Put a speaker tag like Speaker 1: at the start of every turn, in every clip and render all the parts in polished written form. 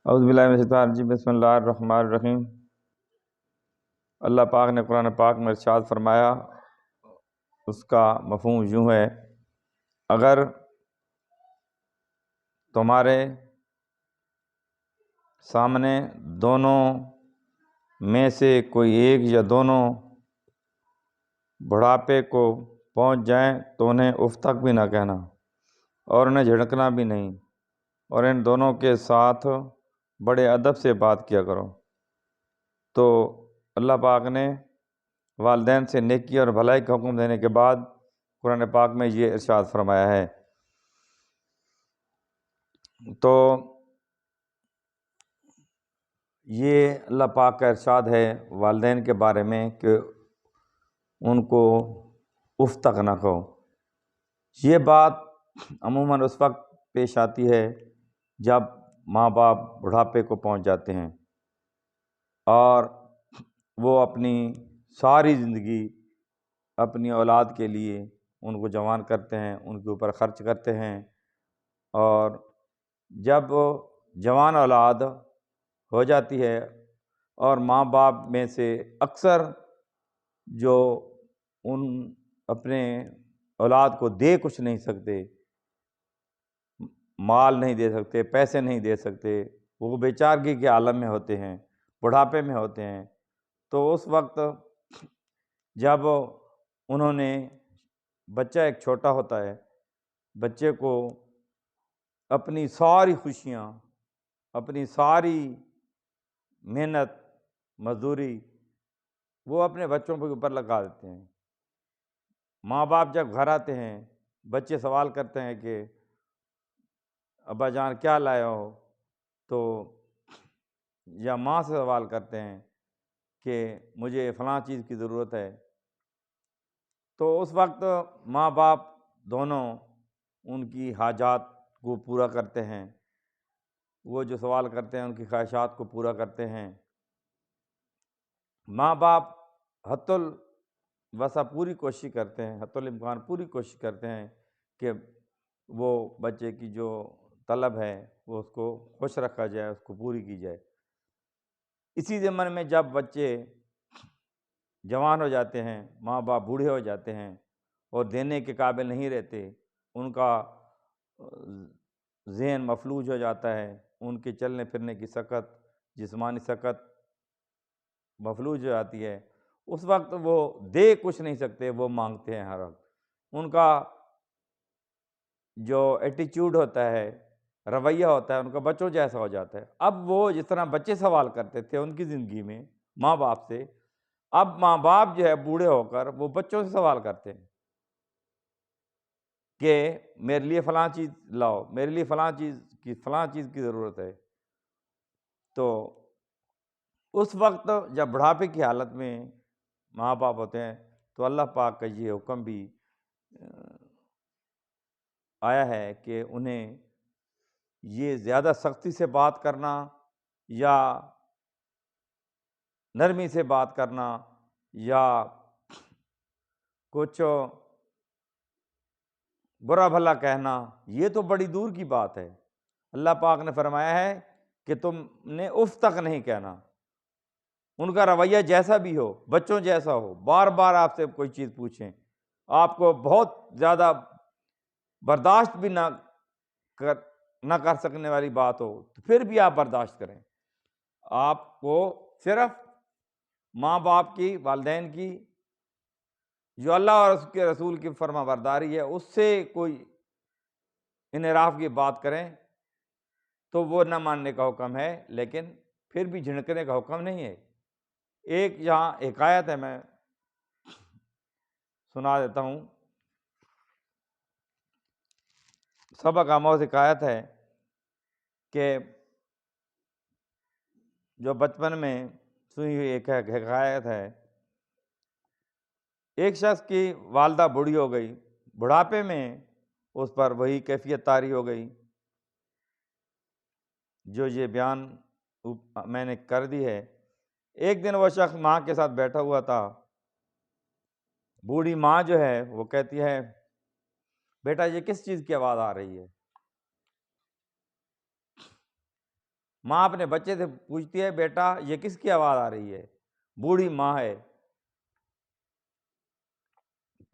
Speaker 1: اعوذ باللہ من الشیطان الرجیم، بسم اللہ الرحمن الرحیم۔ اللہ پاک نے قرآن پاک میں ارشاد فرمایا، اس کا مفہوم یوں ہے: اگر تمہارے سامنے دونوں میں سے کوئی ایک یا دونوں بڑھاپے کو پہنچ جائیں تو انہیں اف تک بھی نہ کہنا اور انہیں جھڑکنا بھی نہیں، اور ان دونوں کے ساتھ بڑے ادب سے بات کیا کرو۔ تو اللہ پاک نے والدین سے نیکی اور بھلائی کا حکم دینے کے بعد قرآن پاک میں یہ ارشاد فرمایا ہے۔ تو یہ اللہ پاک کا ارشاد ہے والدین کے بارے میں کہ ان کو اف تک نہ کہو۔ یہ بات عموماً اس وقت پیش آتی ہے جب ماں باپ بڑھاپے کو پہنچ جاتے ہیں اور وہ اپنی ساری زندگی اپنی اولاد کے لیے ان کو جوان کرتے ہیں، ان کے اوپر خرچ کرتے ہیں، اور جب جوان اولاد ہو جاتی ہے اور ماں باپ میں سے اکثر جو ان اپنے اولاد کو دے کچھ نہیں سکتے، مال نہیں دے سکتے، پیسے نہیں دے سکتے، وہ بے چارگی کے عالم میں ہوتے ہیں، بڑھاپے میں ہوتے ہیں، تو اس وقت جب انہوں نے بچہ ایک چھوٹا ہوتا ہے، بچے کو اپنی ساری خوشیاں، اپنی ساری محنت مزدوری وہ اپنے بچوں کے اوپر لگا دیتے ہیں۔ ماں باپ جب گھر آتے ہیں، بچے سوال کرتے ہیں کہ ابا جان کیا لائے ہو، تو یا ماں سے سوال کرتے ہیں کہ مجھے فلاں چیز کی ضرورت ہے، تو اس وقت ماں باپ دونوں ان کی حاجات کو پورا کرتے ہیں، وہ جو سوال کرتے ہیں ان کی خواہشات کو پورا کرتے ہیں۔ ماں باپ حتی الوسع پوری کوشش کرتے ہیں، حتی الامکان پوری کوشش کرتے ہیں کہ وہ بچے کی جو طلب ہے وہ اس کو خوش رکھا جائے، اس کو پوری کی جائے۔ اسی ضمن میں جب بچے جوان ہو جاتے ہیں، ماں باپ بوڑھے ہو جاتے ہیں اور دینے کے قابل نہیں رہتے، ان کا ذہن مفلوج ہو جاتا ہے، ان کے چلنے پھرنے کی سکت، جسمانی سکت مفلوج ہو جاتی ہے، اس وقت وہ دے کچھ نہیں سکتے، وہ مانگتے ہیں ہر وقت۔ ان کا جو ایٹیچیوڈ ہوتا ہے، رویہ ہوتا ہے، ان کا بچوں جیسا ہو جاتا ہے۔ اب وہ جس طرح بچے سوال کرتے تھے ان کی زندگی میں ماں باپ سے، اب ماں باپ جو ہے بوڑھے ہو کر وہ بچوں سے سوال کرتے ہیں کہ میرے لیے فلاں چیز لاؤ، میرے لیے فلاں چیز کی ضرورت ہے۔ تو اس وقت جب بڑھاپے کی حالت میں ماں باپ ہوتے ہیں تو اللہ پاک کا یہ حکم بھی آیا ہے کہ انہیں یہ زیادہ سختی سے بات کرنا یا نرمی سے بات کرنا یا کچھ برا بھلا کہنا، یہ تو بڑی دور کی بات ہے۔ اللہ پاک نے فرمایا ہے کہ تم نے اف تک نہیں کہنا۔ ان کا رویہ جیسا بھی ہو، بچوں جیسا ہو، بار بار آپ سے کوئی چیز پوچھیں، آپ کو بہت زیادہ برداشت بھی نہ کر سکنے والی بات ہو تو پھر بھی آپ برداشت کریں۔ آپ کو صرف ماں باپ کی، والدین کی، جو اللہ اور اس کے رسول کی فرما برداری ہے، اس سے کوئی انحراف کی بات کریں تو وہ نہ ماننے کا حکم ہے، لیکن پھر بھی جھڑکنے کا حکم نہیں ہے۔ ایک یہاں حکایت ہے، میں سنا دیتا ہوں۔ سبق آموز حکایت ہے کہ جو بچپن میں سنی ہوئی ایک حکایت ہے۔ ایک شخص کی والدہ بوڑھی ہو گئی، بڑھاپے میں اس پر وہی کیفیت طاری ہو گئی جو یہ بیان میں نے کر دی ہے۔ ایک دن وہ شخص ماں کے ساتھ بیٹھا ہوا تھا۔ بوڑھی ماں جو ہے وہ کہتی ہے، بیٹا یہ کس چیز کی آواز آ رہی ہے؟ ماں اپنے بچے سے پوچھتی ہے بیٹا یہ کس کی آواز آ رہی ہے؟ بوڑھی ماں ہے۔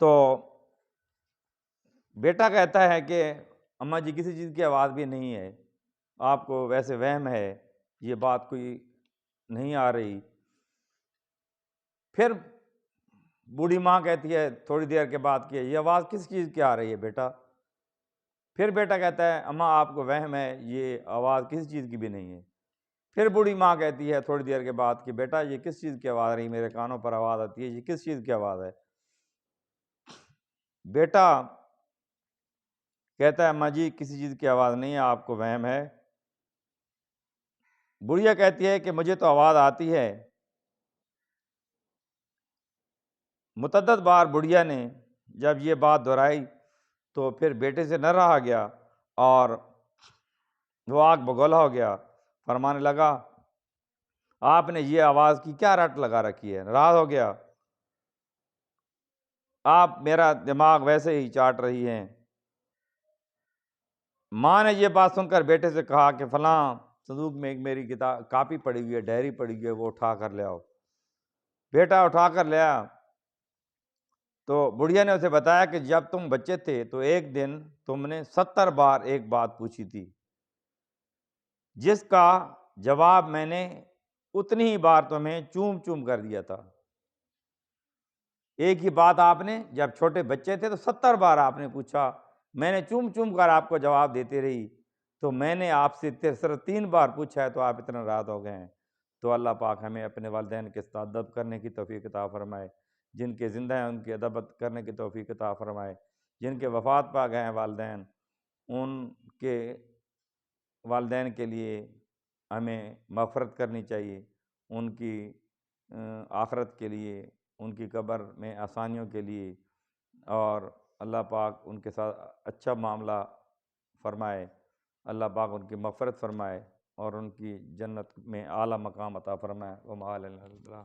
Speaker 1: تو بیٹا کہتا ہے کہ اماں جی کسی چیز کی آواز بھی نہیں ہے، آپ کو ویسے وہم ہے، یہ بات کوئی نہیں آ رہی۔ پھر بوڑھی ماں کہتی ہے تھوڑی دیر کے بعد کہ یہ آواز کس چیز کی آ رہی ہے بیٹا؟ پھر بیٹا کہتا ہے اماں آپ کو وہم ہے، یہ آواز کسی چیز کی بھی نہیں ہے۔ پھر بوڑھی ماں کہتی ہے تھوڑی دیر کے بعد کہ بیٹا یہ کس چیز کی آواز آ رہی ہے، میرے کانوں پر آواز آتی ہے، یہ کس چیز کی آواز ہے؟ بیٹا کہتا ہے اماں جی کسی چیز کی آواز نہیں ہے، آپ کو وہم ہے۔ بڑھیا کہتی ہے کہ مجھے تو آواز آتی ہے۔ متعدد بار بڑھیا نے جب یہ بات دہرائی تو پھر بیٹے سے نہ رہا گیا اور وہ آگ بگولا ہو گیا، فرمانے لگا آپ نے یہ آواز کی کیا رٹ لگا رکھی ہے؟ ناراض ہو گیا، آپ میرا دماغ ویسے ہی چاٹ رہی ہیں۔ ماں نے یہ بات سن کر بیٹے سے کہا کہ فلاں صندوق میں ایک میری کتاب کاپی پڑی ہوئی ہے، ڈائری پڑی ہوئی ہے، وہ اٹھا کر لے آؤ۔ بیٹا اٹھا کر لے آیا تو بڑھیا نے اسے بتایا کہ جب تم بچے تھے تو ایک دن تم نے 70 بار ایک بات پوچھی تھی، جس کا جواب میں نے اتنی ہی بار تمہیں چوم چوم کر دیا تھا۔ ایک ہی بات آپ نے جب چھوٹے بچے تھے تو 70 بار آپ نے پوچھا، میں نے چوم چوم کر آپ کو جواب دیتے رہی، تو میں نے آپ سے صرف 3 بار پوچھا ہے تو آپ اتنا ناراض ہو گئے ہیں۔ تو اللہ پاک ہمیں اپنے والدین کے ساتھ ادب کرنے کی توفیق عطا فرمائے، جن کے زندہ ہیں ان کی ادب کرنے کی توفیق عطا فرمائے، جن کے وفات پا گئے ہیں والدین ان کے والدین کے لیے ہمیں مغفرت کرنی چاہیے، ان کی آخرت کے لیے، ان کی قبر میں آسانیوں کے لیے، اور اللہ پاک ان کے ساتھ اچھا معاملہ فرمائے، اللہ پاک ان کی مغفرت فرمائے اور ان کی جنت میں اعلیٰ مقام عطا فرمائے۔ وما علینا الا البلاغ۔